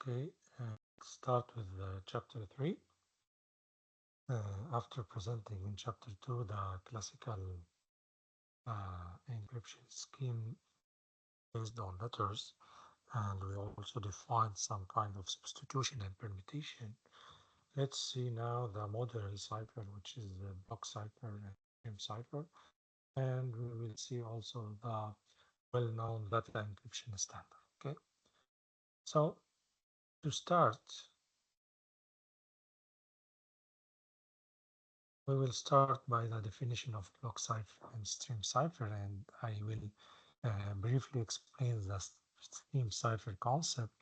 Okay, start with chapter 3. After presenting in chapter 2 the classical encryption scheme based on letters, and we also defined some kind of substitution and permutation. Let's see now the modern cipher, which is the block cipher and stream cipher, and we will see also the well-known data encryption standard. Okay, so to start, we will start by the definition of block cipher and stream cipher, and I will briefly explain the stream cipher concept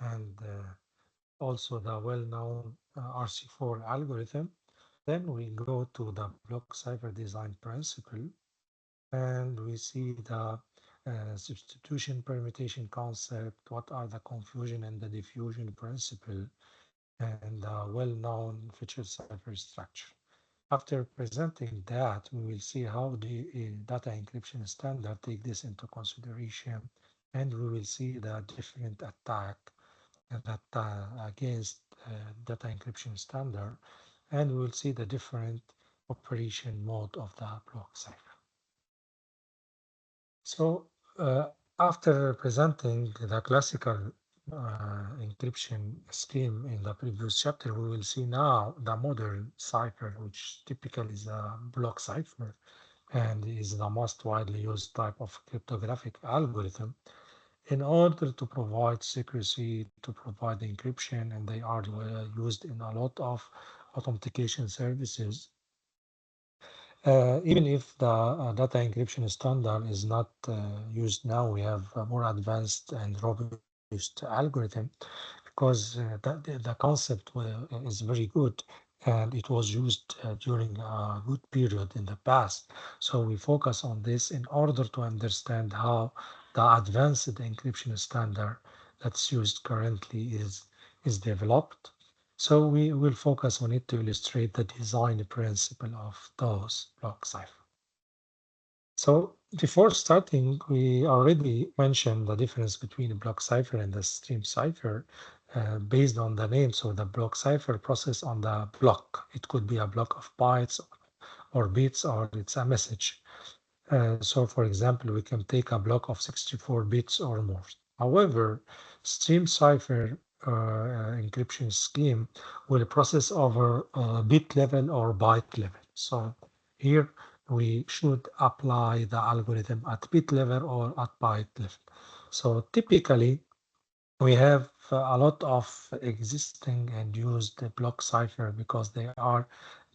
and also the well-known RC4 algorithm. Then we go to the block cipher design principle, and we see the substitution permutation concept, what are the confusion and the diffusion principle, and the well-known feature cipher structure. After presenting that, we will see how the data encryption standard take this into consideration, and we will see the different attack that against data encryption standard, and we will see the different operation mode of the block cipher. So after presenting the classical encryption scheme in the previous chapter, we will see now the modern cipher, which typically is a block cipher and is the most widely used type of cryptographic algorithm in order to provide secrecy, to provide encryption, and they are used in a lot of authentication services. Even if the data encryption standard is not used now, we have a more advanced and robust algorithm because the concept is very good and it was used during a good period in the past. So we focus on this in order to understand how the advanced encryption standard that's used currently is developed. So we will focus on it to illustrate the design principle of those block cipher. So before starting, we already mentioned the difference between a block cipher and the stream cipher based on the name. So the block cipher process on the block. It could be a block of bytes or bits, or it's a message. So for example, we can take a block of 64 bits or more. However, stream cipher encryption scheme will process over bit level or byte level. So here we should apply the algorithm at bit level or at byte level. So typically we have a lot of existing and used block cipher because they are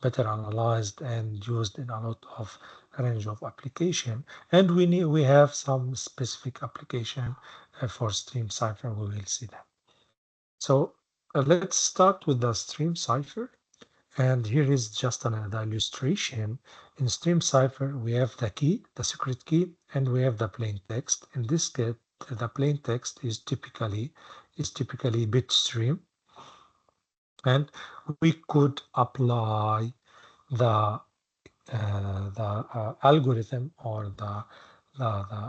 better analyzed and used in a lot of range of application. And we have some specific application for stream cipher. We will see that. So let's start with the stream cipher. And here is just another illustration. In stream cipher, we have the key, the secret key, and we have the plain text. In this case, the plain text is typically bit stream, and we could apply the algorithm or the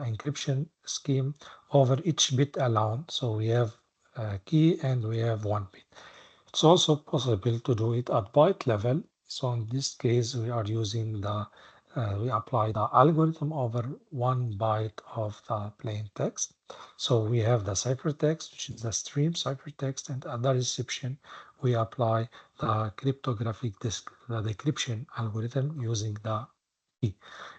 encryption scheme over each bit alone. So we have a key and we have one bit. It's also possible to do it at byte level. So in this case, we are using we apply the algorithm over 1 byte of the plain text. So we have the ciphertext, which is the stream ciphertext, and at the reception, we apply the cryptographic the decryption algorithm using the key.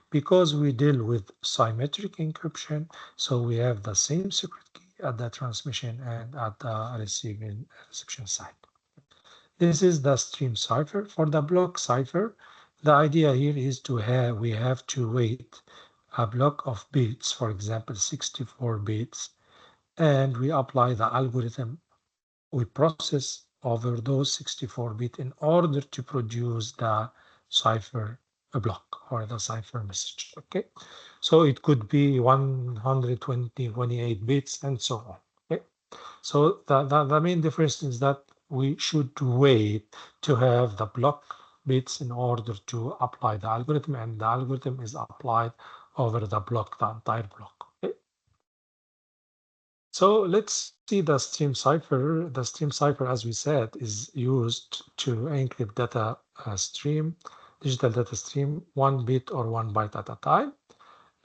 Because we deal with symmetric encryption, so we have the same secret key at the transmission and at the reception side. This is the stream cipher. For the block cipher, the idea here is we have to wait a block of bits, for example, 64 bits, and we apply the algorithm. We process over those 64 bits in order to produce the cipher block or the cipher message. Okay, so it could be 128 bits and so on. Okay, so the main difference is that we should wait to have the block bits in order to apply the algorithm, and the algorithm is applied over the block, the entire block. Okay? So let's see the stream cipher. The stream cipher, as we said, is used to encrypt data stream, digital data stream, 1 bit or 1 byte at a time.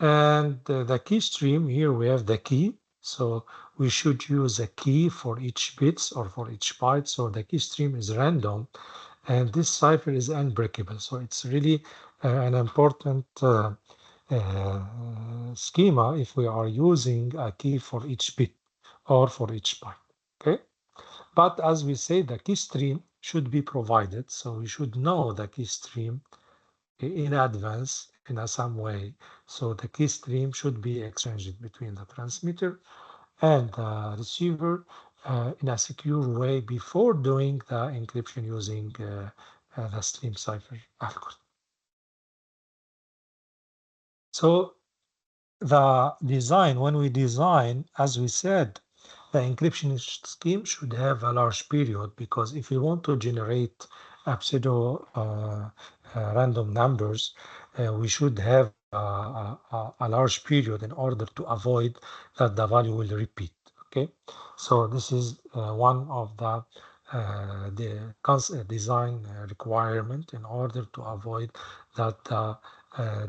And the key stream, here we have the key. So we should use a key for each bits or for each byte. So the key stream is random, and this cipher is unbreakable. So it's really an important schema if we are using a key for each bit or for each byte. Okay, but as we say, the key stream should be provided, so we should know the key stream in advance in some way. So the key stream should be exchanged between the transmitter and the receiver in a secure way before doing the encryption using the stream cipher algorithm. So the design, when we design, as we said, the encryption scheme should have a large period, because if we want to generate a pseudo random numbers, we should have a large period in order to avoid that the value will repeat. Okay, so this is one of the design requirement in order to avoid that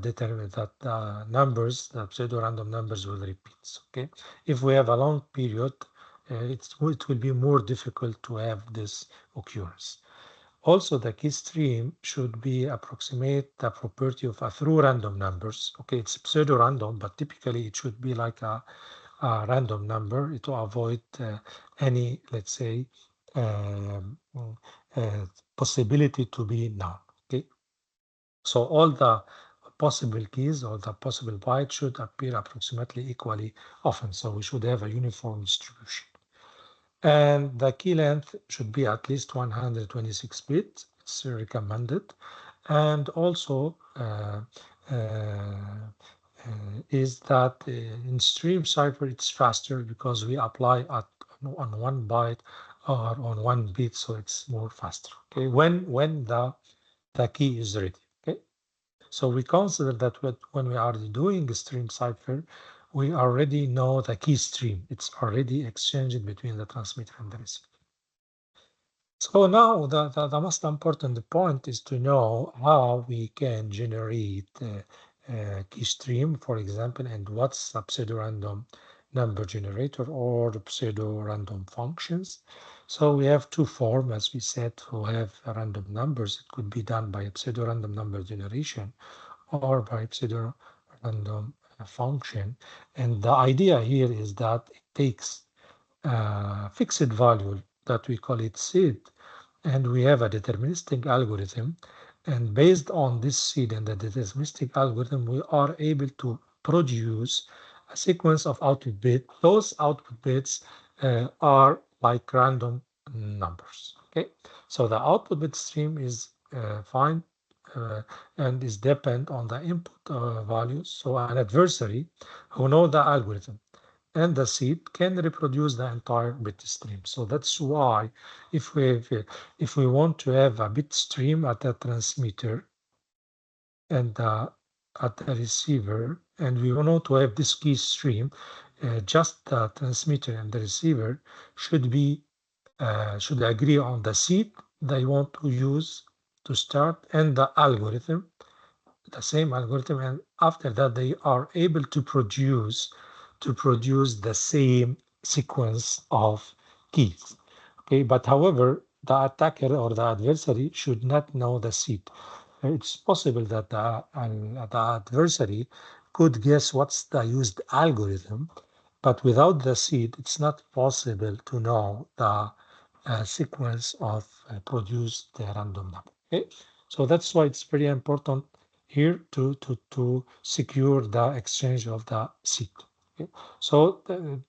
determine that numbers, the pseudo-random numbers will repeat. Okay, if we have a long period, it will be more difficult to have this occurrence. Also, the key stream should be approximate the property of a through random numbers. Okay, it's pseudo-random, but typically it should be like a random number to avoid any, let's say, um, uh, possibility to be null. Okay, so all the possible keys or the possible bytes should appear approximately equally often. So we should have a uniform distribution. And the key length should be at least 126 bits. It's recommended. And also is that in stream cipher it's faster because we apply on 1 byte or on 1 bit, so it's more faster. Okay, when the key is ready. Okay. So we consider that when we are doing a stream cipher, we already know the key stream. It's already exchanged between the transmitter and the receiver. So now the most important point is to know how we can generate a key stream, for example, and what's a pseudo-random number generator or pseudo-random functions. So we have two forms, as we said, to have random numbers. It could be done by a pseudo-random number generation or by pseudo-random function. And the idea here is that it takes a fixed value that we call it seed, and we have a deterministic algorithm. And based on this seed and the deterministic algorithm, we are able to produce a sequence of output bits. Those output bits are like random numbers. Okay, so the output bit stream is fine and is depend on the input values. So an adversary who know the algorithm and the seed can reproduce the entire bit stream. So that's why if we want to have a bit stream at the transmitter and at the receiver, and we want to have this key stream, just the transmitter and the receiver should agree on the seed they want to use to start and the algorithm, the same algorithm, and after that they are able to produce the same sequence of keys. Okay, but however, the attacker or the adversary should not know the seed. It's possible that the adversary could guess what's the used algorithm, but without the seed, it's not possible to know the sequence of produced random number. Okay, so that's why it's very important here to secure the exchange of the seed. Okay? So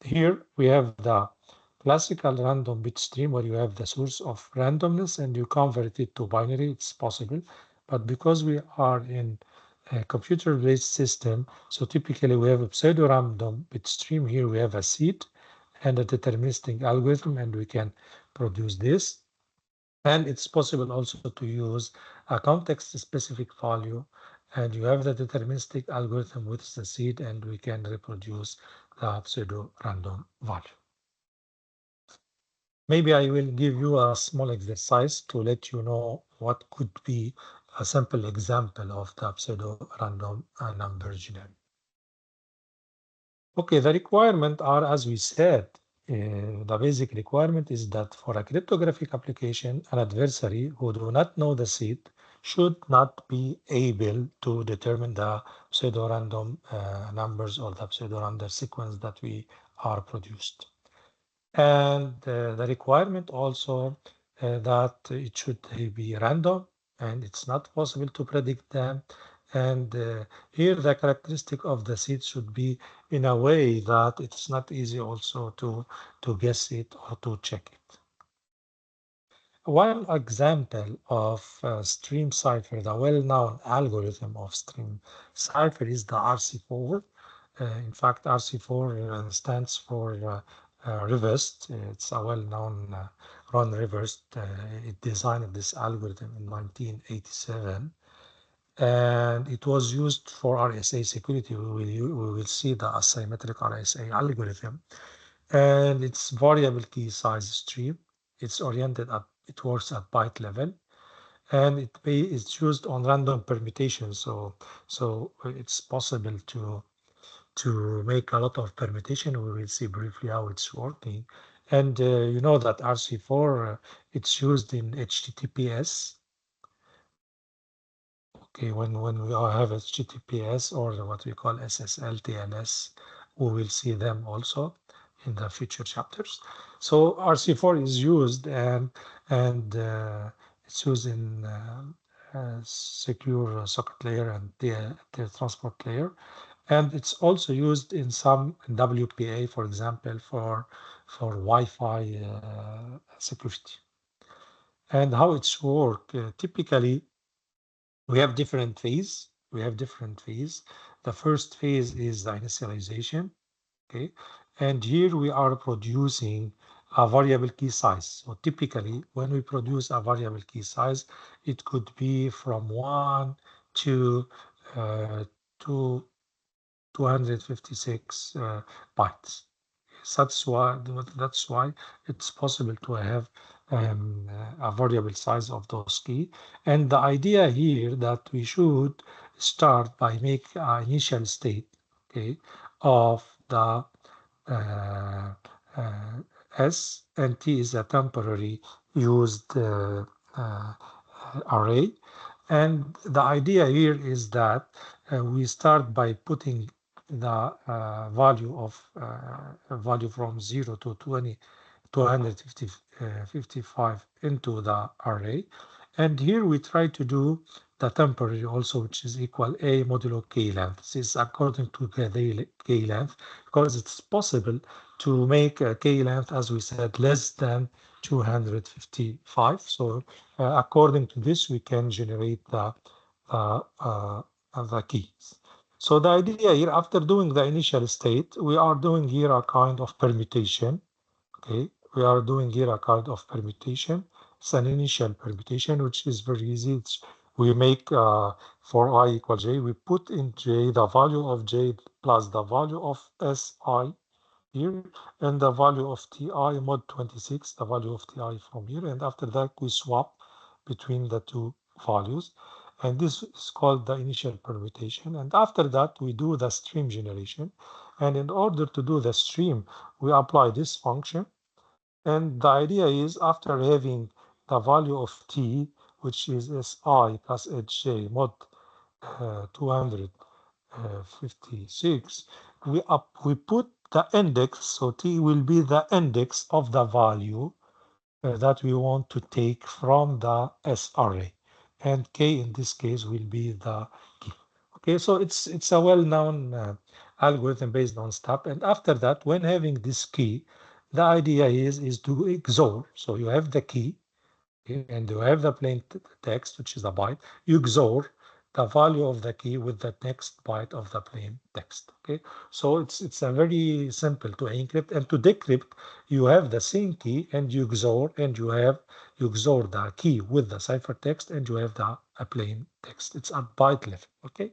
here we have the classical random bit stream where you have the source of randomness and you convert it to binary. It's possible, but because we are in a computer-based system, so typically we have a pseudo-random bit stream. Here we have a seed and a deterministic algorithm, and we can produce this. And it's possible also to use a context-specific value, and you have the deterministic algorithm with the seed, and we can reproduce the pseudo-random value. Maybe I will give you a small exercise to let you know what could be a simple example of the pseudo-random number generic. Okay, the requirement are, as we said, the basic requirement is that for a cryptographic application, an adversary who do not know the seed should not be able to determine the pseudo-random numbers or the pseudo-random sequence that we are produced. And the requirement also that it should be random and it's not possible to predict them. And here the characteristic of the seed should be in a way that it's not easy also to guess it or to check it. One example of stream cipher, the well-known algorithm of stream cipher is the RC4. In fact, RC4 stands for reversed. It's a well-known Ron Reversed. It designed this algorithm in 1987, and it was used for RSA security. We will see the asymmetric RSA algorithm, and it's variable key size stream. It's oriented at it works at byte level, and it's used on random permutation. So it's possible to make a lot of permutation. We will see briefly how it's working. And you know that RC4 it's used in HTTPS. Okay, when we all have HTTPS or what we call SSL, TLS, we will see them also in the future chapters. So RC4 is used and it's used in secure socket layer and the transport layer, and it's also used in some WPA, for example, for Wi-Fi security. And how it's work typically. We have different phase. We have different phase. The first phase is the initialization. Okay. And here we are producing a variable key size. So typically, when we produce a variable key size, it could be from 1 to uh, to 256 bytes. That's why it's possible to have a variable size of those key. And the idea here that we should start by make an initial state, okay, of the uh, uh, S, and T is a temporary used array. And the idea here is that we start by putting the value from 0 to 20, 255 into the array. And here we try to do the temporary also, which is equal a modulo k length. This is according to k length, because it's possible to make a k length, as we said, less than 255. So according to this, we can generate the keys. So the idea here, after doing the initial state, we are doing here a kind of permutation. Okay, we are doing here a kind of permutation. It's an initial permutation, which is very easy. We make for I equal j, we put in j the value of j plus the value of si here, and the value of ti mod 26, the value of ti from here, and after that we swap between the two values, and this is called the initial permutation. And after that we do the stream generation, and in order to do the stream we apply this function. And the idea is, after having the value of t, which is si plus hj mod 256, we put the index, so t will be the index of the value that we want to take from the S array, and k in this case will be the key. Okay, so it's a well-known algorithm based on step. And after that, when having this key, the idea is to XOR. So you have the key, okay, and you have the plain text, which is a byte. You XOR the value of the key with the next byte of the plain text. Okay, so it's a very simple to encrypt. And to decrypt, you have the same key and you XOR, and you XOR the key with the ciphertext, and you have the a plain text. It's at byte level. Okay,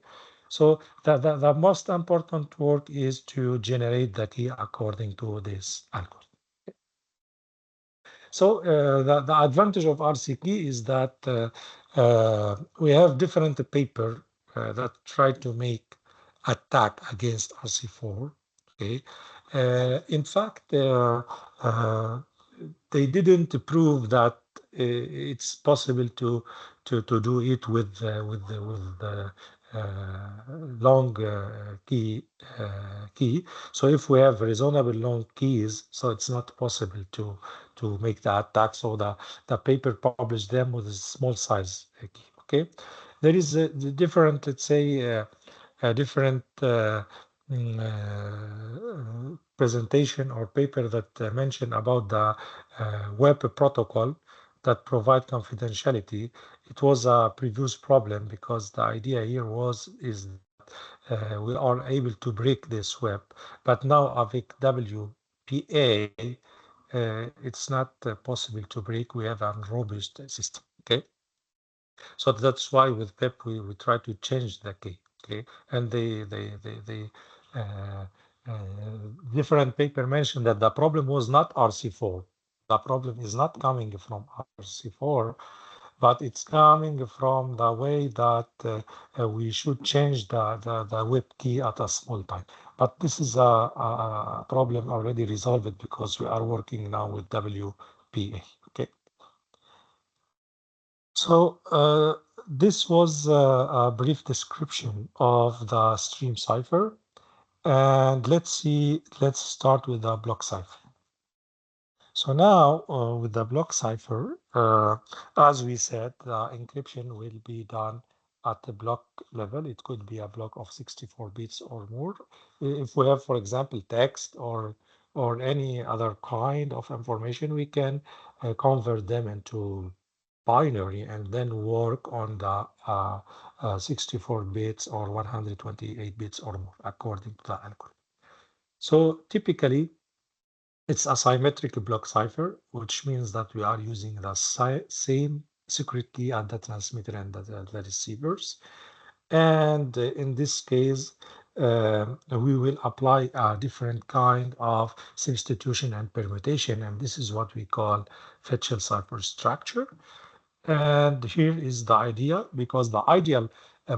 so the most important work is to generate the key according to this algorithm. So the advantage of RCP is that we have different paper that try to make attack against RC4. Okay, in fact, they didn't prove that it's possible to do it with the long key. So if we have reasonable long keys, so it's not possible to make the attack. So the paper published them with a small size key. Okay, there is a different, let's say, a different presentation or paper that mentioned about the web protocol that provide confidentiality. It was a previous problem because the idea here is that we are able to break this web, but now with WPA, it's not possible to break. We have a robust system. Okay, so that's why with PEP we try to change the key. Okay, and the uh, uh, different paper mentioned that the problem was not RC4. The problem is not coming from RC4, but it's coming from the way that we should change the web key at a small time. But this is a problem already resolved because we are working now with WPA. Okay. So this was a brief description of the stream cipher. And let's start with the block cipher. So now with the block cipher, as we said, the encryption will be done at the block level. It could be a block of 64 bits or more. If we have, for example, text or any other kind of information, we can convert them into binary and then work on the 64 bits or 128 bits or more according to the algorithm. So typically, it's a symmetric block cipher, which means that we are using the same secret key at the transmitter and the receivers. And in this case, we will apply a different kind of substitution and permutation, and this is what we call Fetchel cipher structure. And here is the idea, because the ideal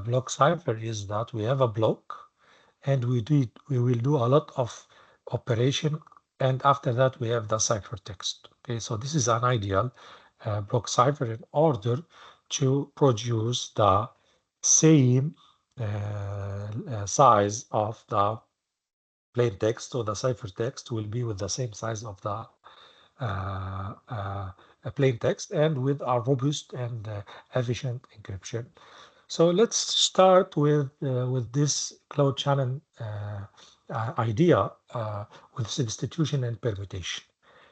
block cipher is that we have a block and we will do a lot of operation, and after that we have the ciphertext. Okay, so this is an ideal block cipher in order to produce the same size of the plain text. So the ciphertext will be with the same size of the plain text and with a robust and efficient encryption. So let's start with this cloud channel idea with substitution and permutation.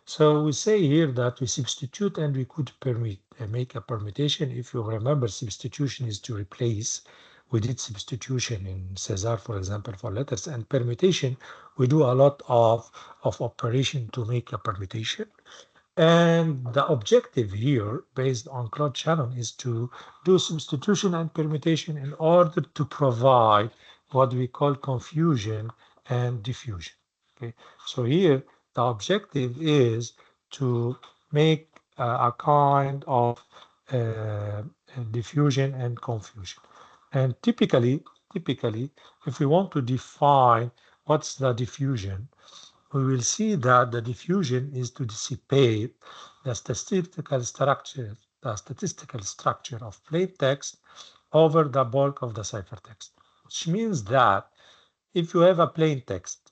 So we say here that we substitute and we could make a permutation. If you remember, substitution is to replace. We did substitution in Cesar, for example, for letters, and permutation, we do a lot of operation to make a permutation. And the objective here, based on Claude Shannon, is to do substitution and permutation in order to provide what we call confusion and diffusion. Okay, so here the objective is to make a kind of uh, diffusion and confusion. And typically, if we want to define what's the diffusion, we will see that the diffusion is to dissipate the statistical structure of plain text over the bulk of the ciphertext, which means that if you have a plain text,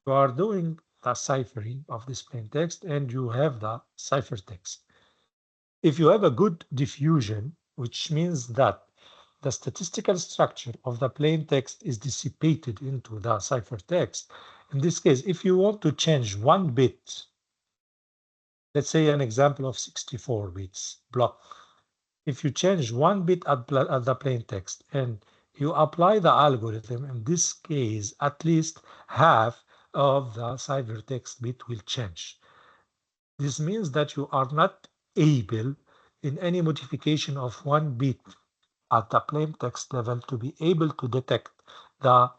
you are doing the ciphering of this plain text and you have the ciphertext. If you have a good diffusion, which means that the statistical structure of the plain text is dissipated into the ciphertext. In this case, if you want to change one bit, let's say an example of 64 bits block, if you change one bit at the plain text and you apply the algorithm, in this case, at least half of the ciphertext bit will change. This means that you are not able in any modification of one bit at the plain text level to be able to detect the,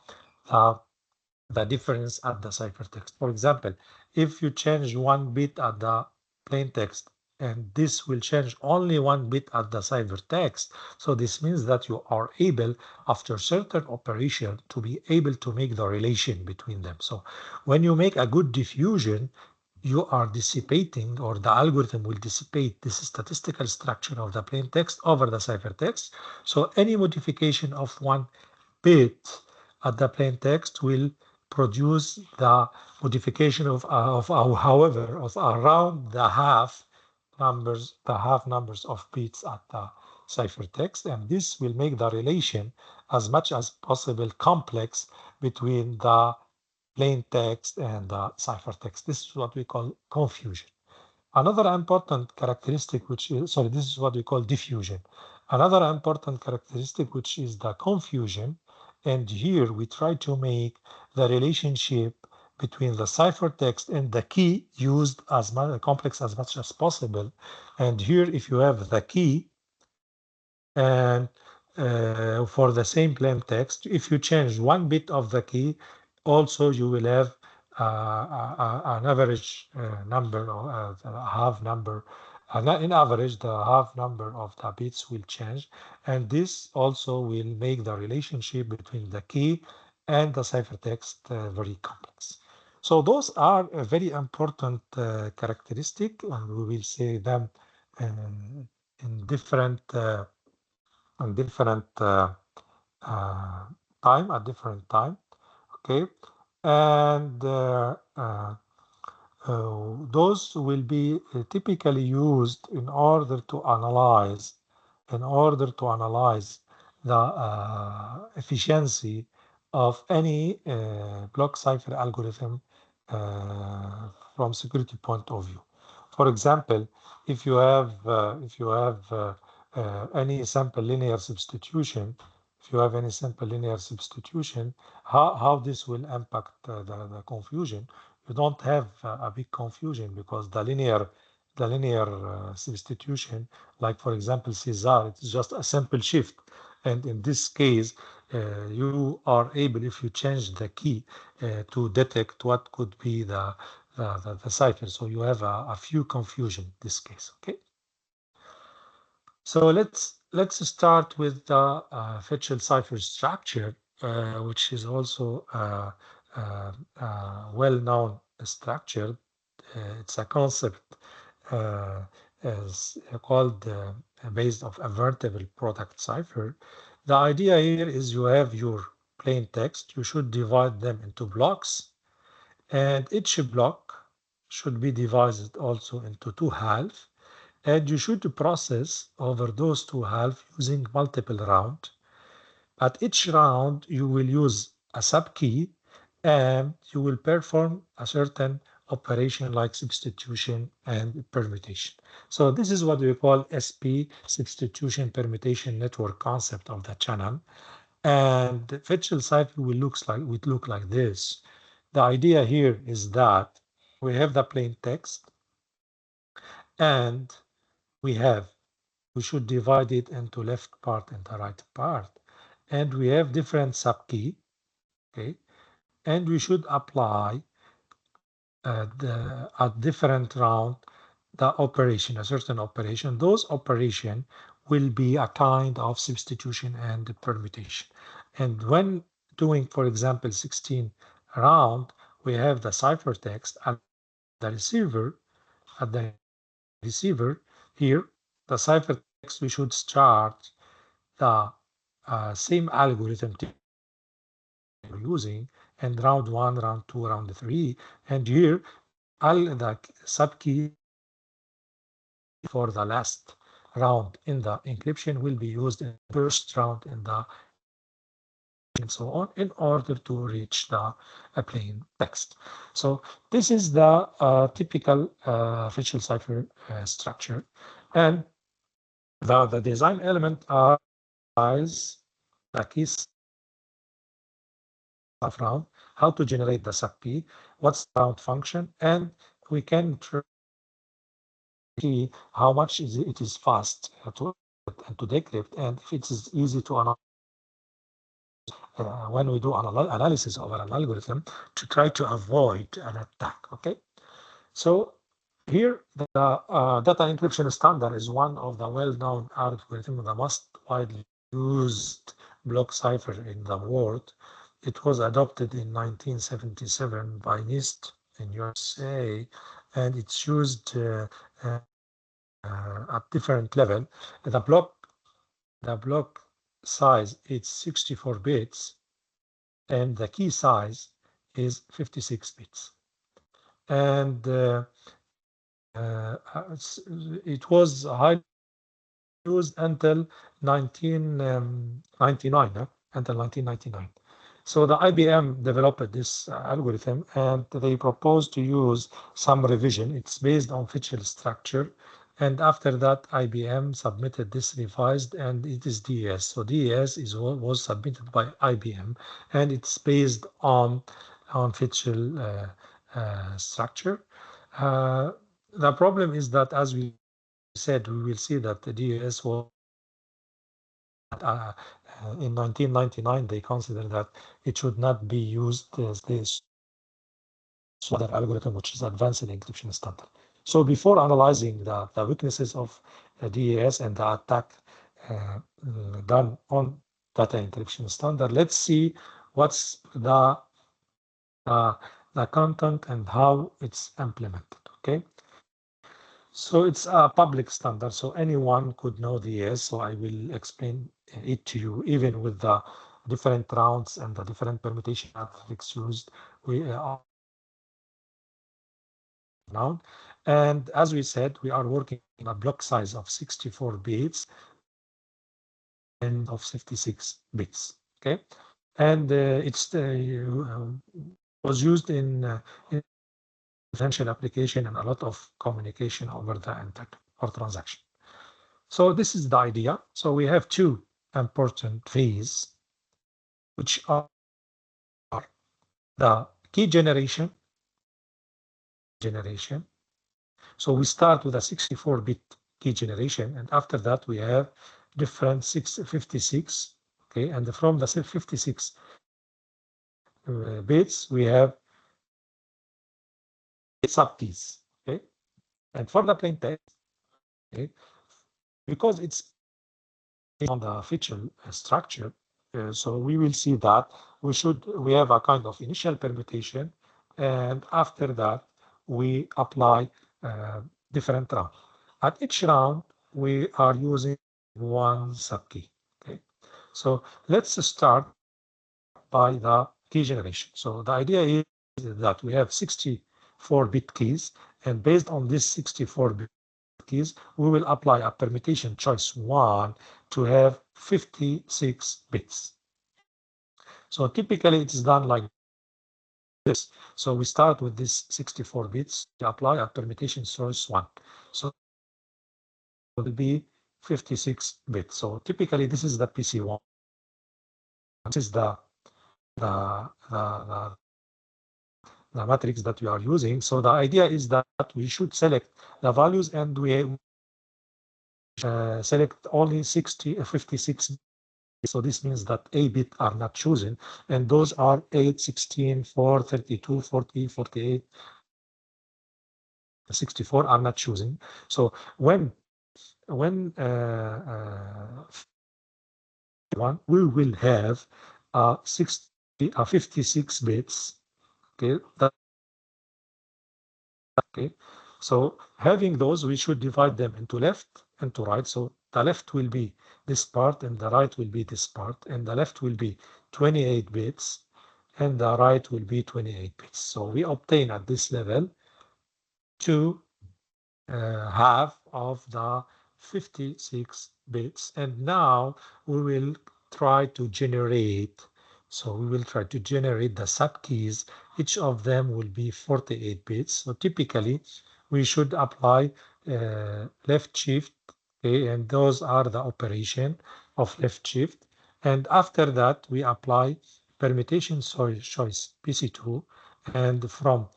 the, the difference at the ciphertext. For example, if you change one bit at the plain text, and this will change only one bit at the ciphertext. So this means that you are able, after certain operation, to be able to make the relation between them. So when you make a good diffusion, you are dissipating, or the algorithm will dissipate this statistical structure of the plain text over the ciphertext. So any modification of one bit at the plain text will produce the modification however, of around the half numbers of bits at the ciphertext, and this will make the relation as much as possible complex between the plain text and the ciphertext. This is what we call confusion. Another important characteristic, which is, sorry, this is what we call diffusion. Another important characteristic, which is the confusion. And here we try to make the relationship between the ciphertext and the key used as complex as much as possible. And here, if you have the key, and for the same plain text, if you change one bit of the key, also you will have an average number, or a half number. In average, the half number of the bits will change, and this also will make the relationship between the key and the ciphertext very complex. So those are a very important characteristic, and we will say them in different different uh, time, at different time. Okay, and those will be typically used in order to analyze the efficiency of any block cipher algorithm from security point of view. For example, if you have any simple linear substitution, how this will impact the confusion? You don't have a big confusion, because the linear substitution, like for example Caesar, it's just a simple shift, and in this case you are able, if you change the key, to detect what could be the cipher. So you have a few confusion in this case. Okay, so let's start with the Fitchel cipher structure, which is also well-known structure. It's a concept is called based of invertible product cipher. The idea here is you have your plain text. You should divide them into blocks, and each block should be divided also into two halves, and you should process over those two halves using multiple rounds. At each round, you will use a subkey, and you will perform a certain operation like substitution and permutation. So this is what we call SP, substitution permutation network concept of the channel. And the Fitchel cipher will look like this. The idea here is that we have the plain text, and we should divide it into left part and the right part, and we have different subkey. Okay, and we should apply at different round a certain operation. Those operation will be a kind of substitution and permutation. And when doing, for example, 16 round, we have the ciphertext at the receiver. At the receiver here, the ciphertext, we should start the same algorithm you're using, and round 1, round 2, round 3, and here the subkey for the last round in the encryption will be used in the first round in the, and so on, in order to reach the plain text. So this is the typical Fitchel cipher structure, and the design element are the keys of round, how to generate the subkey, what's the round function, and we can see how much it is fast to and to decrypt, and if it is easy to analyze when we do analysis of an algorithm, to try to avoid an attack. Okay, so Here, the data encryption standard is one of the well-known algorithms, the most widely used block cipher in the world. It was adopted in 1977 by NIST in USA, and it's used uh, at different level. The block size is 64 bits, and the key size is 56 bits. And it was highly used until 1999, until 1999. So the IBM developed this algorithm, and they proposed to use some revision. It's based on feature structure. And after that, IBM submitted this revised, and it is DES. So DES was submitted by IBM, and it's based on feature structure. The problem is that, as we said, we will see that the DES was in 1999, they considered that it should not be used as this other algorithm, which is advanced encryption standard. So before analyzing the weaknesses of DES and the attack done on data encryption standard, let's see what's the content and how it's implemented. Okay. So it's a public standard, so anyone could know DES. So I will explain it to you, even with the different rounds and the different permutation matrix used. We are now, and as we said, we are working in a block size of 64 bits and of 56 bits. Okay, and it's was used in potential application and a lot of communication over the internet or transaction. So this is the idea. So we have two important phases, which are the key generation. So we start with a 64-bit key generation, and after that we have different 56. Okay, and from the 56 bits we have subkeys. Okay, and for the plain text, okay, because it's on the feature structure, so we will see that we have a kind of initial permutation, and after that we apply different round. At each round we are using one subkey. Okay, so let's start by the key generation. So the idea is that we have 64-bit keys, and based on this 64-bit keys, we will apply a permutation choice 1 to have 56 bits. So typically it is done like this. So we start with this 64 bits, to apply a permutation choice 1. So it will be 56 bits. So typically this is the PC1. This is the the matrix that we are using. So the idea is that we should select the values, and we select only 56. So this means that 8-bit are not chosen, and those are 8, 16, 4, 32, 40, 48, 64 are not chosen. So when one we will have 56 bits. Okay, okay. So having those, we should divide them into left and to right. So the left will be this part, and the right will be this part, and the left will be 28 bits, and the right will be 28 bits. So we obtain at this level two half of the 56 bits, and now we will try to generate. So we will try to generate the subkeys. Each of them will be 48 bits. So typically we should apply left shift, okay, and those are the operation of left shift. And after that we apply permutation choice PC2, and from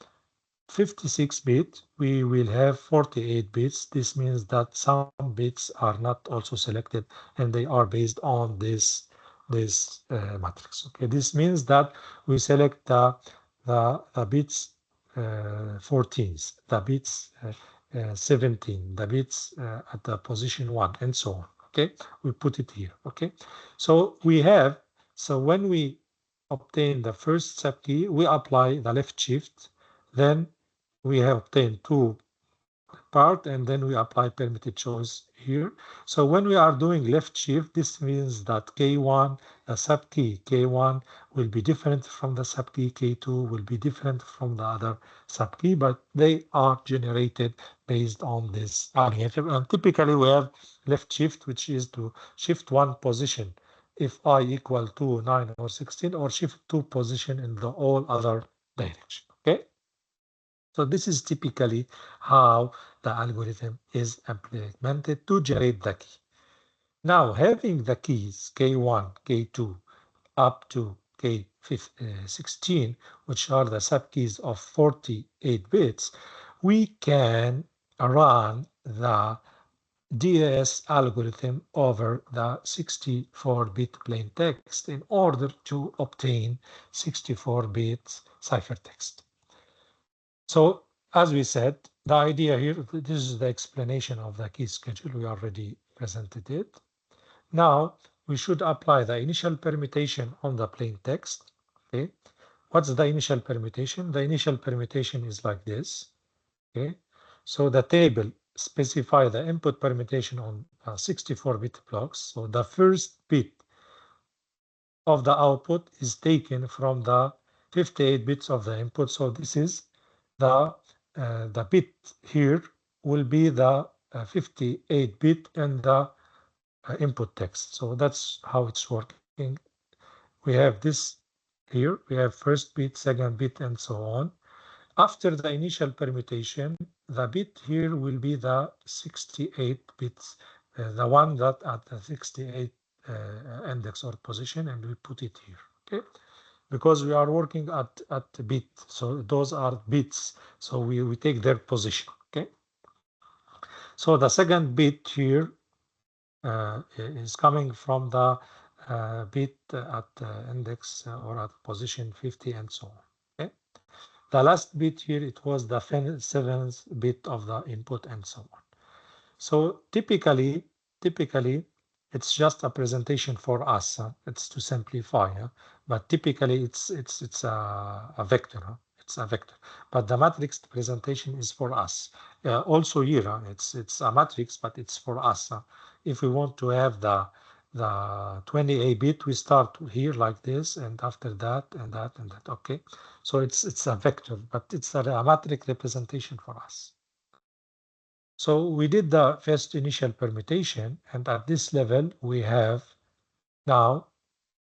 56-bit, we will have 48 bits. This means that some bits are not also selected, and they are based on this matrix. Okay, this means that we select the bits 14s, the bits 17, the bits at the position 1, and so on. Okay, we put it here. Okay, so when we obtain the first subkey, we apply the left shift, then we have obtained two part, and then we apply permitted choice here. So when we are doing left shift, this means that K1, the subkey K1 will be different from the subkey K2, will be different from the other subkey, but they are generated based on this algorithm. And typically we have left shift, which is to shift one position if I equal to 9 or 16, or shift two position in the all other direction. Okay. So this is typically how the algorithm is implemented to generate the key. Now, having the keys K1, K2 up to K16, which are the subkeys of 48 bits, we can run the DAS algorithm over the 64-bit plain text in order to obtain 64 bits ciphertext. So as we said, the idea here, this is the explanation of the key schedule. We already presented it. Now we should apply the initial permutation on the plain text. Okay. What's the initial permutation? The initial permutation is like this. Okay. So the table specify the input permutation on 64-bit blocks. So the first bit of the output is taken from the 58 bits of the input. So this is the bit here will be the 58 bit and the input text. So that's how it's working. We have this here. We have first bit, second bit, and so on. After the initial permutation, the bit here will be the 68 bits, the one that at the 68 index or position, and we put it here. Okay, because we are working at bit, so those are bits, so we take their position. Okay, so the second bit here is coming from the bit at index or at position 50 and so on. Okay, the last bit here, it was the 7th bit of the input and so on. So typically it's just a presentation for us. It's to simplify, but typically it's a vector. It's a vector, but the matrix presentation is for us. Also here, it's a matrix, but it's for us. If we want to have the 28 bit, we start here like this, and after that, and that, and that. Okay, so it's a vector, but it's a matrix representation for us. So we did the first initial permutation, and at this level we have now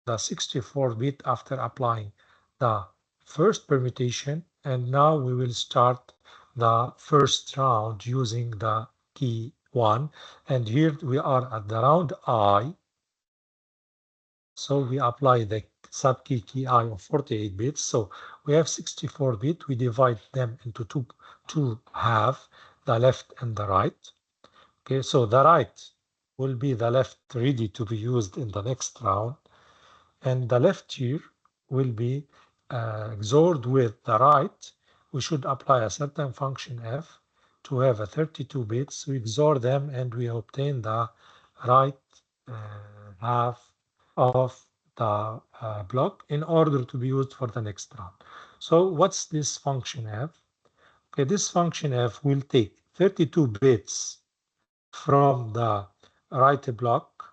the 64-bit after applying the first permutation, and now we will start the first round using the key 1, and here we are at the round I. So we apply the subkey key I of 48 bits. So we have 64 bits. We divide them into two halves, the left and the right. Okay, so the right will be the left ready to be used in the next round, and the left here will be XORed with the right. We should apply a certain function f to have a 32 bits. We XOR them and we obtain the right half of the block in order to be used for the next round. So what's this function f? Okay, this function f will take 32 bits from the right block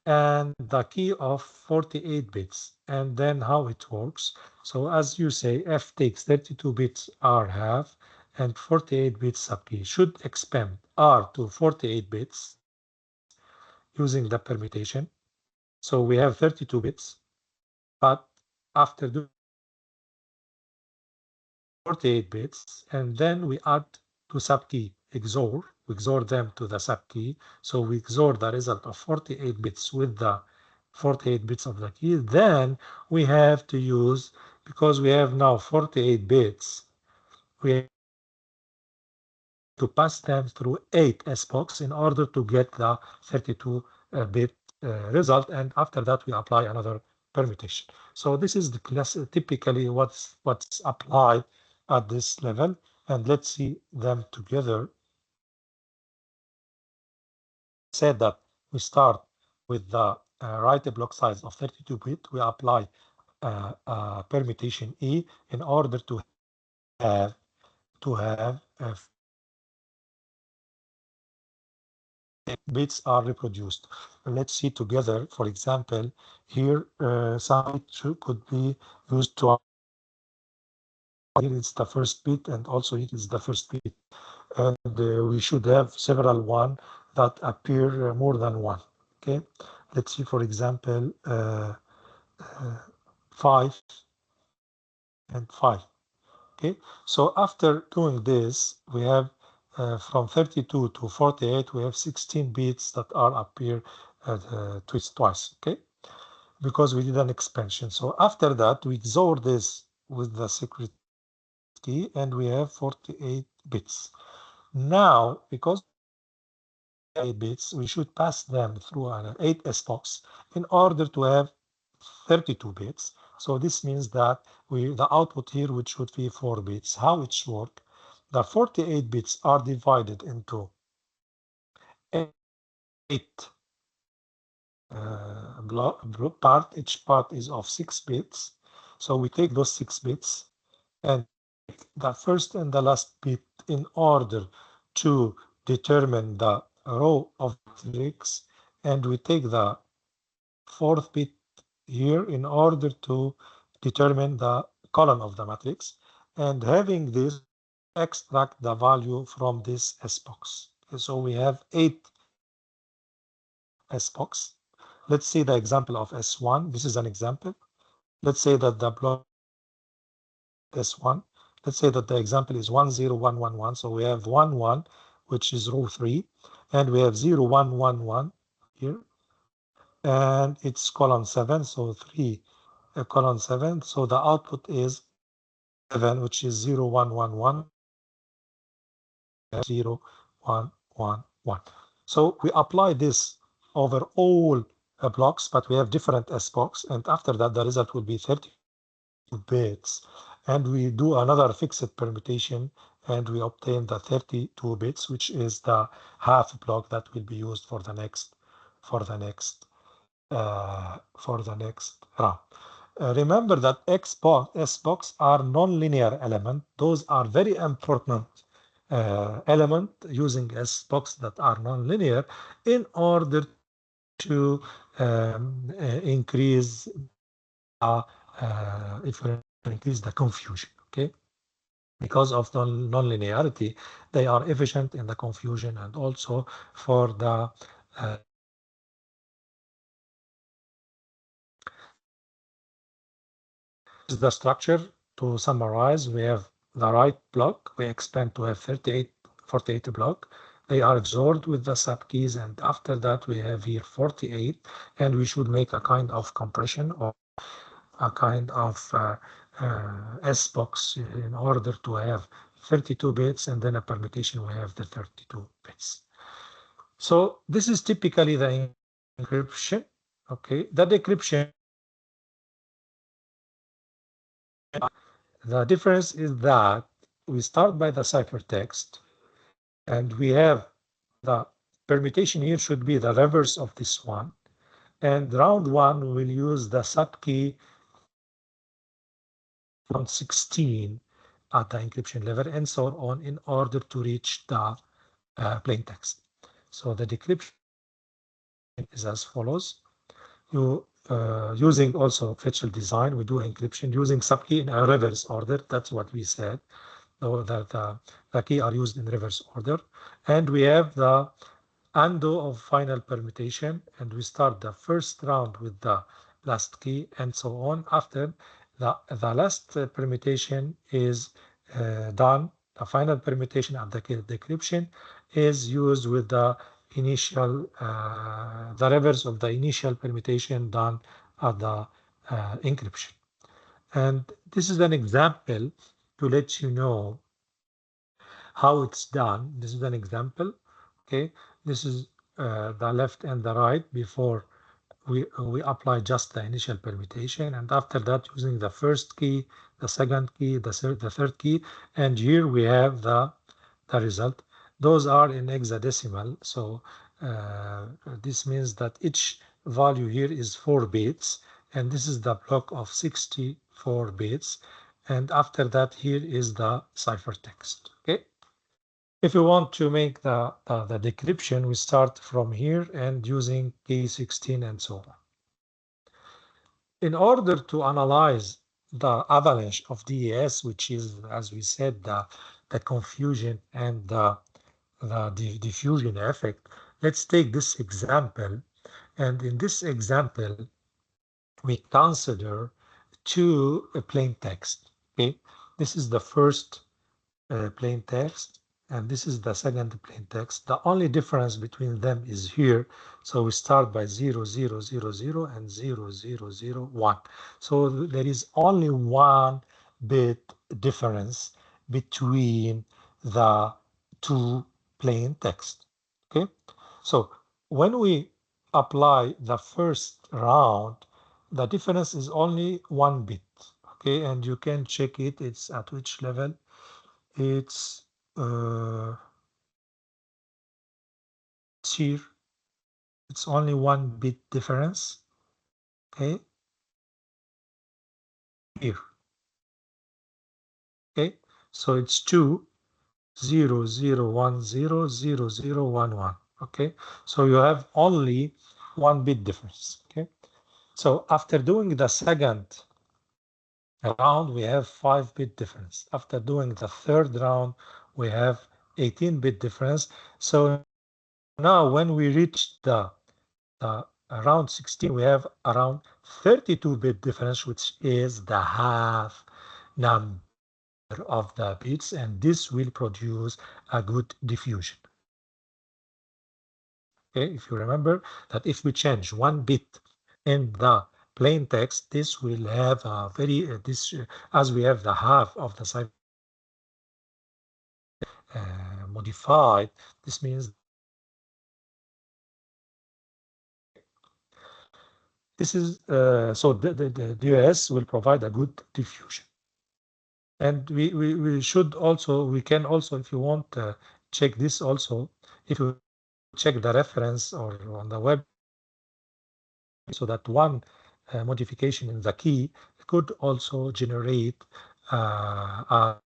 and the key of 48 bits, and then how it works. So as you say, f takes 32 bits r half and 48 bits subkey, should expand r to 48 bits using the permutation. So we have 32 bits, but after doing 48 bits, and then we add to subkey XOR. We XOR them to the subkey. So we XOR the result of 48 bits with the 48 bits of the key. Then we have to use, because we have now 48 bits, we have to pass them through 8 SBOX in order to get the 32-bit result. And after that, we apply another permutation. So this is the class, typically what's applied at this level, and let's see them together. said that we start with the right block size of 32-bit. We apply permutation E in order have to have bits are reproduced. Let's see together. For example, here some bits could be used to. Here it's the first bit, and also it is the first bit, and we should have several one that appear more than one. Okay, let's see, for example, 5 and 5. Okay, so after doing this, we have from 32 to 48, we have 16 bits that are appear twice. Okay, because we did an expansion. So after that, we XOR this with the secret key, and we have 48 bits. Now, because 8 bits, we should pass them through an 8S box in order to have 32 bits. So this means that the output here, which should be 4 bits. How it works? The 48 bits are divided into 8 part. Each part is of 6 bits. So we take those 6 bits and the first and the last bit in order to determine the row of matrix, and we take the fourth bit here in order to determine the column of the matrix, and having this extract the value from this S box. So we have 8 S box. Let's see the example of S1. This is an example. Let's say that the block S1, let's say that the example is 10111. So we have 1 1, which is row 3, and we have 0 1 1 1 here, and it's column 7. So 3 column 7. So the output is 7, which is 0 1 1 1 0 1 1 1. So we apply this over all blocks, but we have different S blocks, and after that the result will be 30 bits, and we do another fixed permutation and we obtain the 32 bits, which is the half block that will be used for the next round. Remember that S box are non-linear element. Those are very important element using S box that are non-linear in order to increase if we increase the confusion. Okay, because of the non-linearity, they are efficient in the confusion and also for the structure. To summarize, we have the right block, we expand to have 48 block. They are absorbed with the subkeys, and after that we have here 48, and we should make a kind of compression or a kind of S box in order to have 32 bits, and then a permutation we have the 32 bits. So this is typically the encryption. Okay, the decryption. The difference is that we start by the ciphertext, and we have the permutation here should be the reverse of this one. And round one, we will use the subkey from 16 at the encryption level, and so on, in order to reach the plain text. So the decryption is as follows. You using also Fetchel design, we do encryption using subkey in a reverse order. That's what we said. So that the key are used in reverse order, and we have the undo of final permutation, and we start the first round with the last key and so on. After the last permutation is done, the final permutation of the decryption is used with the initial the reverse of the initial permutation done at the encryption. And this is an example to let you know how it's done. This is an example. Okay, this is the left and the right before we apply just the initial permutation, and after that using the first key, the second key, the third key, and here we have the result. Those are in hexadecimal, so This means that each value here is 4 bits, and this is the block of 64 bits, and after that here is the ciphertext. Okay. If you want to make the decryption, we start from here and using K16 and so on. In order to analyze the avalanche of DES, which is, as we said, the confusion and the diffusion effect, let's take this example. And in this example, we consider two plain text. Okay, this is the first plain text, and this is the second plain text. The only difference between them is here. So we start by 0, 0, 0, 0 and 0, 0, 0, 1. So there is only 1 bit difference between the two plain text. Okay, so when we apply the first round, the difference is only 1 bit. Okay, and you can check it. It's at which level? It's here. It's only 1 bit difference. Okay, here. Okay, so it's 2 0 0 1 0 0 0 1 1. Okay, so you have only 1 bit difference. Okay, so after doing the second round, we have 5 bit difference. After doing the third round, we have 18 bit difference. So now when we reach the around 16, we have around 32-bit difference, which is the half number of the bits, and this will produce a good diffusion. Okay, if you remember that if we change 1 bit in the plain text, this will have a very as we have the half of the cipher modified. This means this is so the DOS will provide a good diffusion. And we should also, we can also, if you want, check this also. If you check the reference or on the web, so that one modification in the key could also generate a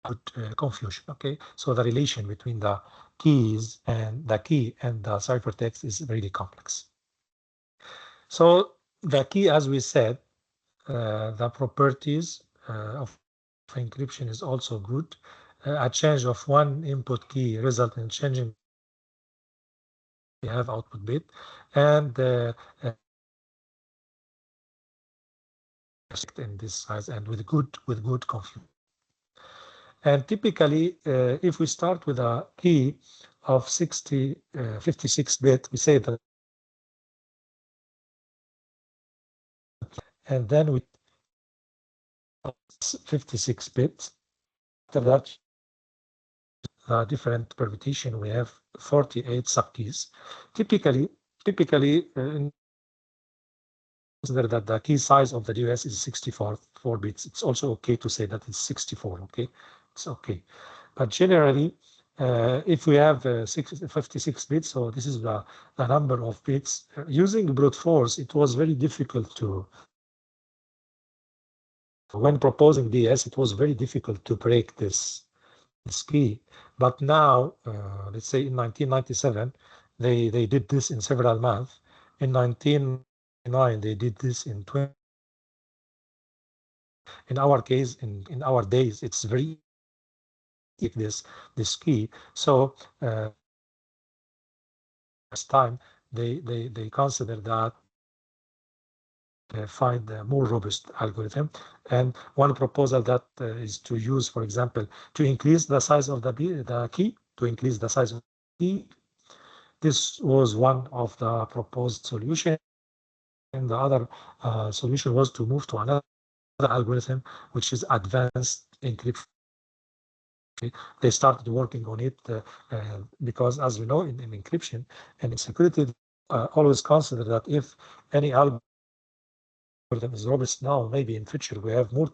good confusion. Okay, so the relation between the keys and the key and the ciphertext is really complex. So the key, as we said, the properties of encryption is also good. A change of one input key result in changing we have output bit, and in this size and with good confusion. And typically, if we start with a key of 56 bit, we say that, and then with 56 bits. After that, different permutation, we have 48 subkeys. Typically, consider that the key size of the DOS is 64 bits. It's also okay to say that it's 64. Okay, it's okay. But generally, if we have 56 bits, so this is the number of bits. Using brute force, it was very difficult to. When proposing DS, it was very difficult to break this key. But now, let's say in 1997, they did this in several months. In 1999, they did this in 20. In our case, in our days, it's very this key. So first time they consider that find a more robust algorithm. And one proposal that is to use, for example, to increase the size of the key, to increase the size of the key. This was one of the proposed solutions. And the other solution was to move to another algorithm, which is advanced encryption. They started working on it because, as we know, in encryption and in security, always consider that if any algorithm is robust now, maybe in future we have more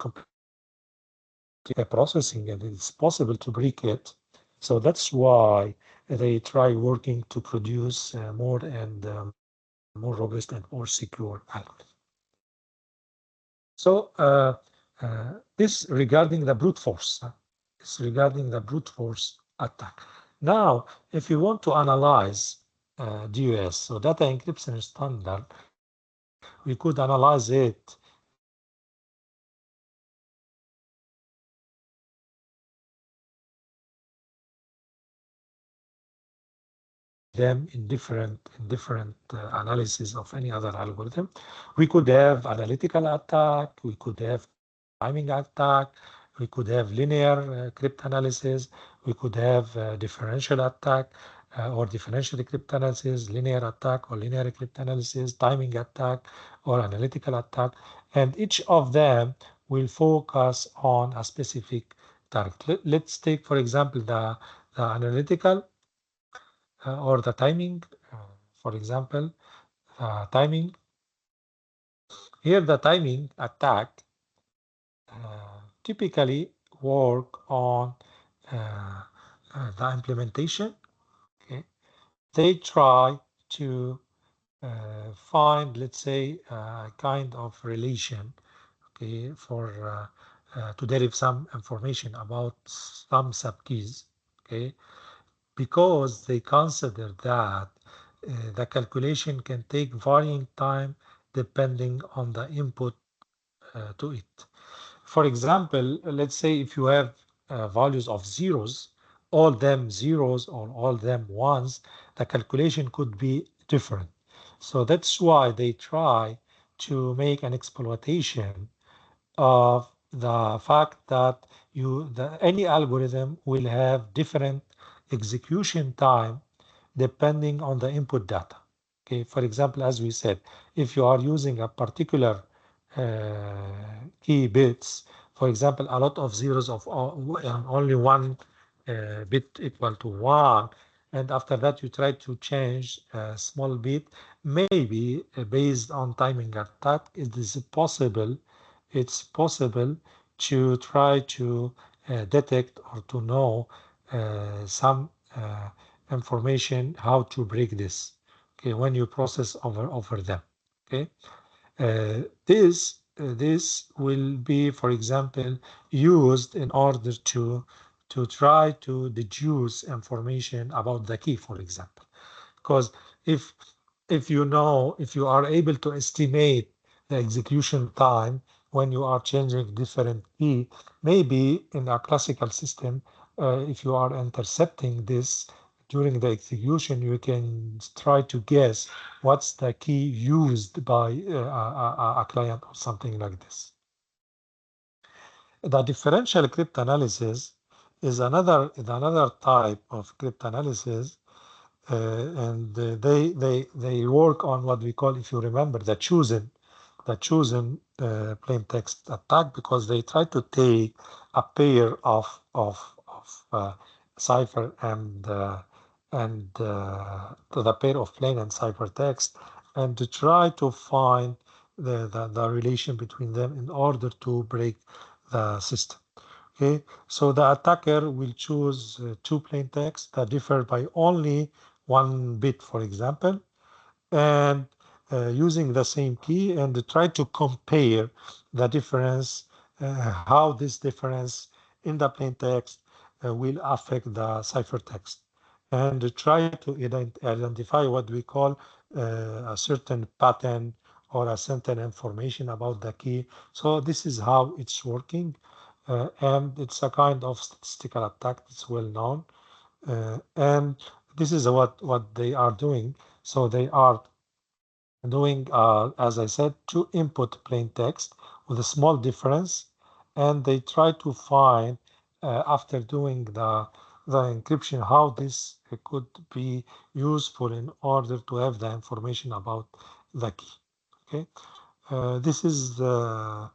processing and it's possible to break it. So that's why they try working to produce more and more robust and more secure algorithm. So this regarding the brute force, is regarding the brute force attack. Now, if you want to analyze DOS, so data encryption standard, we could analyze it them in different analysis of any other algorithm. We could have analytical attack, we could have timing attack, we could have linear cryptanalysis, we could have differential attack or differential cryptanalysis, linear attack or linear cryptanalysis, timing attack or analytical attack, and each of them will focus on a specific target. Let's take, for example, the analytical or the timing. For example, timing. Here, the timing attack typically work on uh, the implementation. Okay, they try to find, let's say, a kind of relation. Okay, for to derive some information about some subkeys. Okay, because they consider that the calculation can take varying time depending on the input to it. For example, let's say if you have values of zeros, all them zeros or all them ones, the calculation could be different. So that's why they try to make an exploitation of the fact that any algorithm will have different execution time depending on the input data. Okay, for example, as we said, if you are using a particular key bits, for example, a lot of zeros of only one bit equal to one, and after that you try to change a small bit, maybe based on timing attack, it is possible it's possible to try to detect or to know some information how to break this, okay, when you process over them. Okay, this will be, for example, used in order to try to deduce information about the key, for example, because if if you are able to estimate the execution time when you are changing different key, maybe in a classical system, if you are intercepting this during the execution, you can try to guess what's the key used by a client or something like this. The differential cryptanalysis is another type of cryptanalysis, and they work on what we call, if you remember, the chosen plain text attack, because they try to take a pair of cipher and to the pair of plain and cipher text, and to try to find the relation between them in order to break the system. Okay, so the attacker will choose two plain text that differ by only one bit, for example, and using the same key, and try to compare the difference, how this difference in the plain text will affect the ciphertext, and try to identify what we call a certain pattern or a certain information about the key. So this is how it's working, and it's a kind of statistical attack that's well known, and this is what they are doing. So they are doing, as I said, two input plain text with a small difference, and they try to find, after doing the encryption, how this could be useful in order to have the information about the key. Okay, this is uh,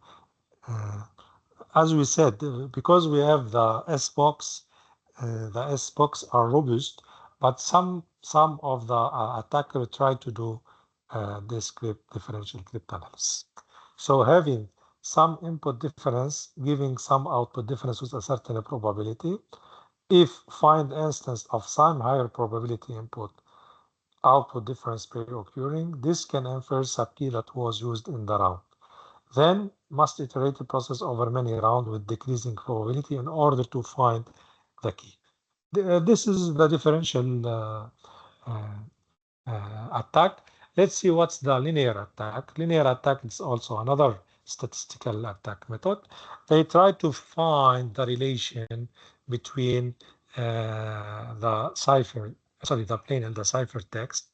as we said, because we have the SBox, the SBox are robust, but some of the attacker try to do this differential cryptanalysis. So having some input difference, giving some output difference with a certain probability, If find instance of some higher probability input output difference pre-occurring, this can infer sub-key that was used in the round. Then must iterate the process over many rounds with decreasing probability in order to find the key. This is the differential attack. Let's see what's the linear attack. Linear attack is also another statistical attack method. They try to find the relation between the cipher, sorry, the plain and the cipher text.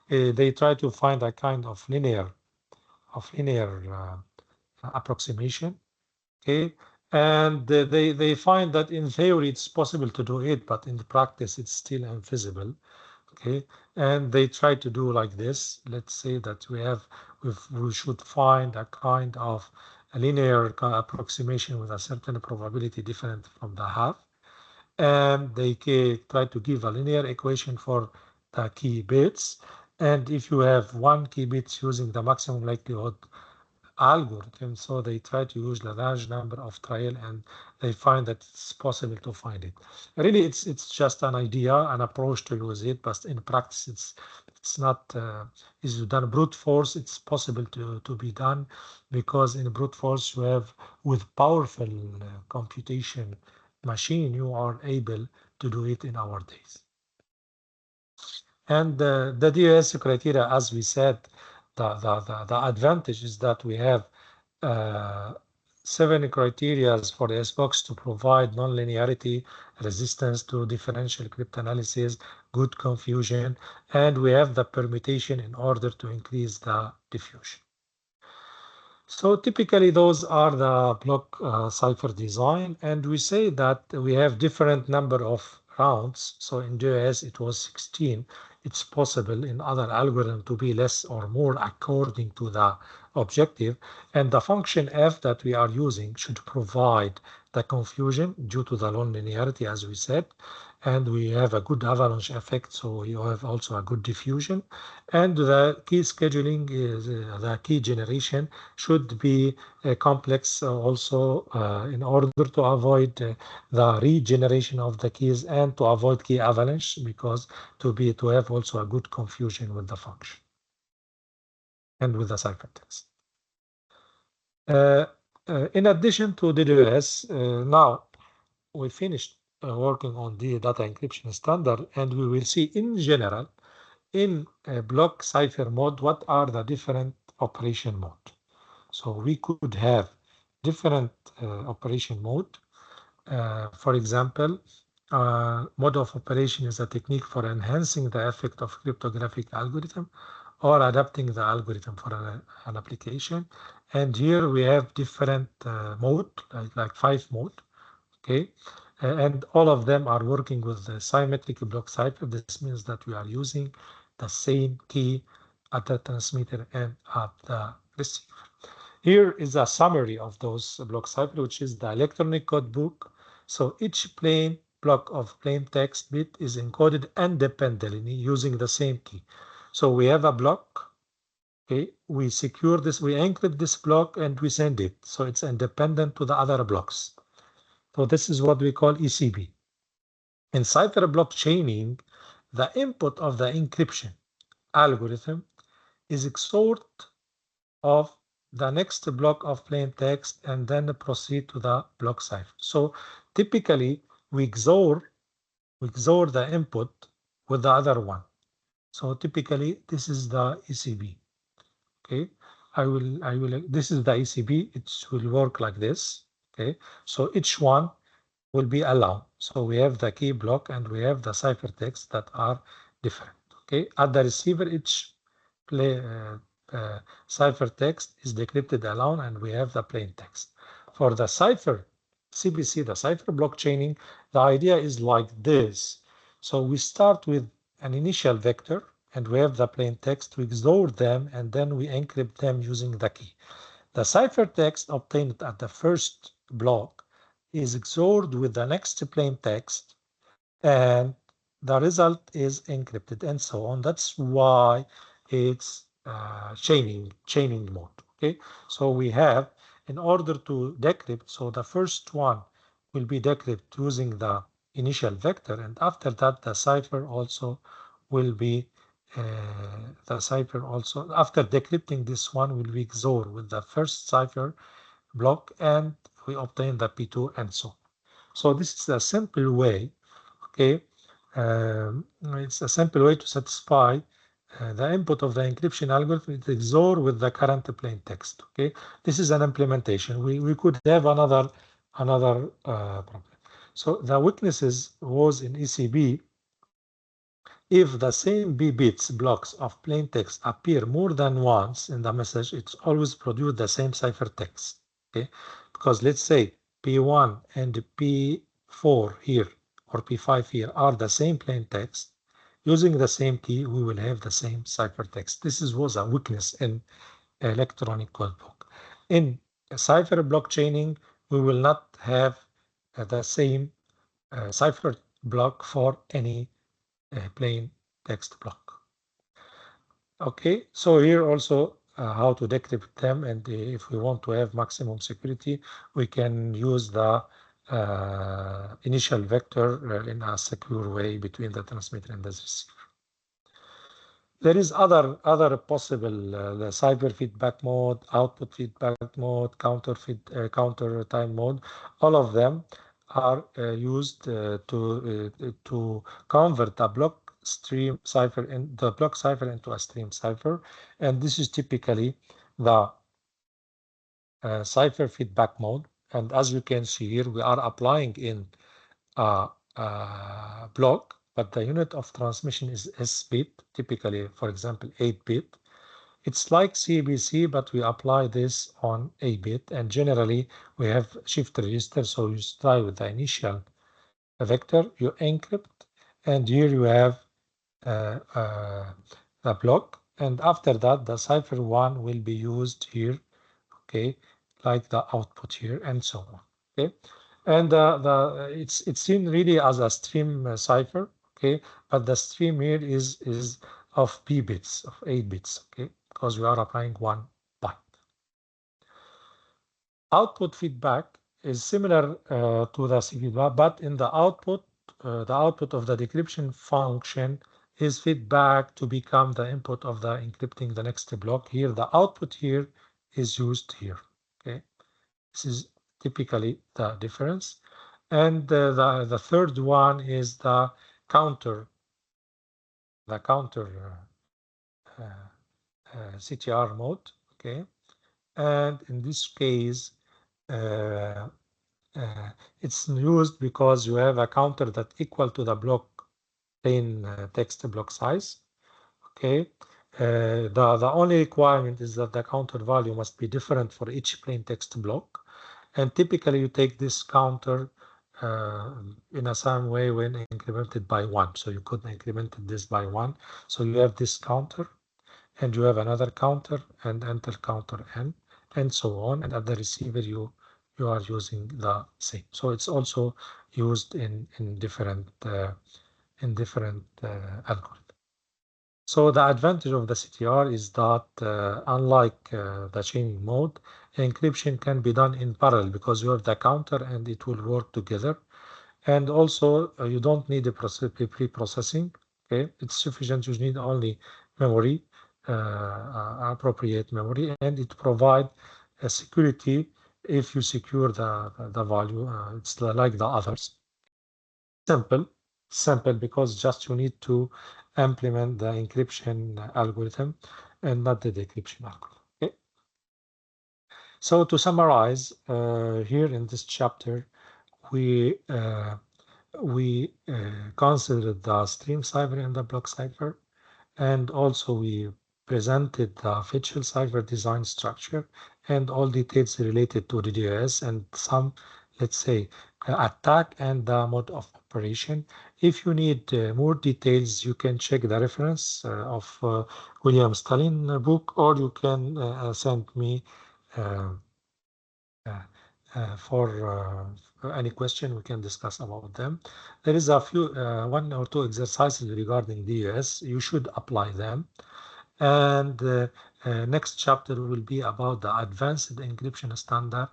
They try to find a kind of linear approximation. Okay, and they find that in theory it's possible to do it, but in the practice it's still invisible. Okay, and they try to do like this. Let's say that we should find a kind of a linear approximation with a certain probability different from the half, and they try to give a linear equation for the key bits. And if you have one key bit using the maximum likelihood algorithm, so they try to use a large number of trial, and they find that it's possible to find it. Really, it's just an idea, an approach to use it, but in practice it's not is done brute force. It's possible to be done, because in brute force you have, with powerful computation machine, you are able to do it in our days. And the DOS criteria, as we said, the advantage is that we have 7 criteria for the SBox to provide nonlinearity, resistance to differential cryptanalysis, good confusion, and we have the permutation in order to increase the diffusion. So typically those are the block cipher design, and we say that we have different number of rounds. So in DOS it was 16. It's possible in other algorithms to be less or more according to the objective, and the function f that we are using should provide the confusion due to the non-linearity, as we said, and we have a good avalanche effect, so you have also a good diffusion. And the key scheduling is the key generation should be complex also in order to avoid the regeneration of the keys and to avoid key avalanche, because to have also a good confusion with the function and with the ciphertext. In addition to DDoS, now we finished working on the data encryption standard, and we will see in general in block cipher mode what are the different operation mode. So we could have different operation mode. For example, mode of operation is a technique for enhancing the effect of cryptographic algorithm or adapting the algorithm for an application. And here we have different mode, like 5 mode. Okay, and all of them are working with the symmetric block cipher. This means that we are using the same key at the transmitter and at the receiver. Here is a summary of those block cipher, which is the electronic code book. So each plain block of plain text bit is encoded independently using the same key. So we have a block. Okay, we secure this, we encrypt this block, and we send it. So it's independent to the other blocks. So this is what we call ECB. In cipher block chaining, the input of the encryption algorithm is XORed of the next block of plain text and then proceed to the block cipher. So typically we XOR the input with the other one. So typically this is the ECB. Okay, this is the ECB. It will work like this. Okay, so each one will be allowed. So we have the key block and we have the ciphertext that are different. Okay, at the receiver, each ciphertext is decrypted alone, and we have the plain text. For the cipher CBC, the cipher block chaining, the idea is like this. So we start with an initial vector, and we have the plain text. We XOR them, and then we encrypt them using the key. The ciphertext obtained at the first block is XORed with the next plain text, and the result is encrypted, and so on. That's why it's chaining mode. Okay, so we have, in order to decrypt, so the first one will be decrypted using the initial vector, and after that the cipher also will be after decrypting this one will be XOR with the first cipher block, and we obtain the P2 and so on. So this is a simple way, okay? It's a simple way to satisfy the input of the encryption algorithm is XOR with the current plain text. Okay, this is an implementation. We could have another problem. So the weaknesses was in ECB. If the same B bits blocks of plain text appear more than once in the message, it's always produce the same ciphertext. Okay, because let's say P1 and P4 here or P5 here are the same plain text. Using the same key, we will have the same ciphertext. This was a weakness in electronic code book. In cipher blockchaining, we will not have the same cipher block for any plain text block. Okay, so here also how to decrypt them, and if we want to have maximum security, we can use the initial vector in a secure way between the transmitter and the receiver. There is other possible the cipher feedback mode, output feedback mode, counter time mode. All of them are used to convert a block cipher into a stream cipher, and this is typically the cipher feedback mode. And as you can see here, we are applying in a block, but the unit of transmission is S-bit, typically, for example, 8-bit. It's like CBC, but we apply this on A-bit, and generally we have shift register, so you start with the initial vector, you encrypt, and here you have the block, and after that the cipher 1 will be used here, okay, like the output here, and so on. Okay, and it's seen really as a stream cipher, okay, but the stream here is of p bits, of 8 bits, okay, because we are applying 1 byte. Output feedback is similar to the feedback, but in the output of the decryption function is feedback to become the input of the encrypting the next block. Here the output here is used here. Okay, this is typically the difference. And the third one is the counter CTR mode. Okay, and in this case it's used because you have a counter that equal to the block plain text block size. Okay, the only requirement is that the counter value must be different for each plain text block, and typically you take this counter in a same way when incremented by 1. So you could increment this by 1. So you have this counter, and you have another counter, and enter counter n, and so on. And at the receiver, you are using the same. So it's also used in different algorithms. So the advantage of the CTR is that unlike the chaining mode, encryption can be done in parallel because you have the counter and it will work together. And also you don't need a pre-processing. Okay, it's sufficient. You need only memory, appropriate memory, and it provides a security if you secure the value. It's like the others. Simple because just you need to implement the encryption algorithm and not the decryption algorithm. Okay. So to summarize, here in this chapter, we considered the stream cipher and the block cipher, and also we presented the official cipher design structure and all details related to the DOS and some, let's say, attack and the mode of operation. If you need more details, you can check the reference of William Stalin book, or you can send me for any question we can discuss about them. There is a few one or two exercises regarding DOS. You should apply them. And next chapter will be about the advanced encryption standard.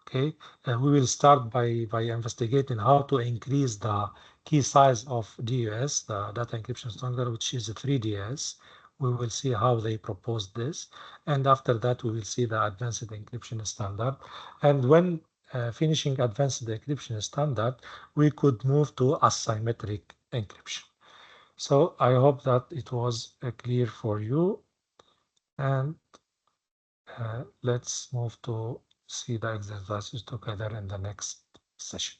Okay, we will start by investigating how to increase the key size of DUS, the data encryption standard, which is 3DS. We will see how they propose this, and after that we will see the advanced encryption standard. And when finishing advanced encryption standard, we could move to asymmetric encryption. So I hope that it was clear for you, and let's move to see the exercises together in the next session.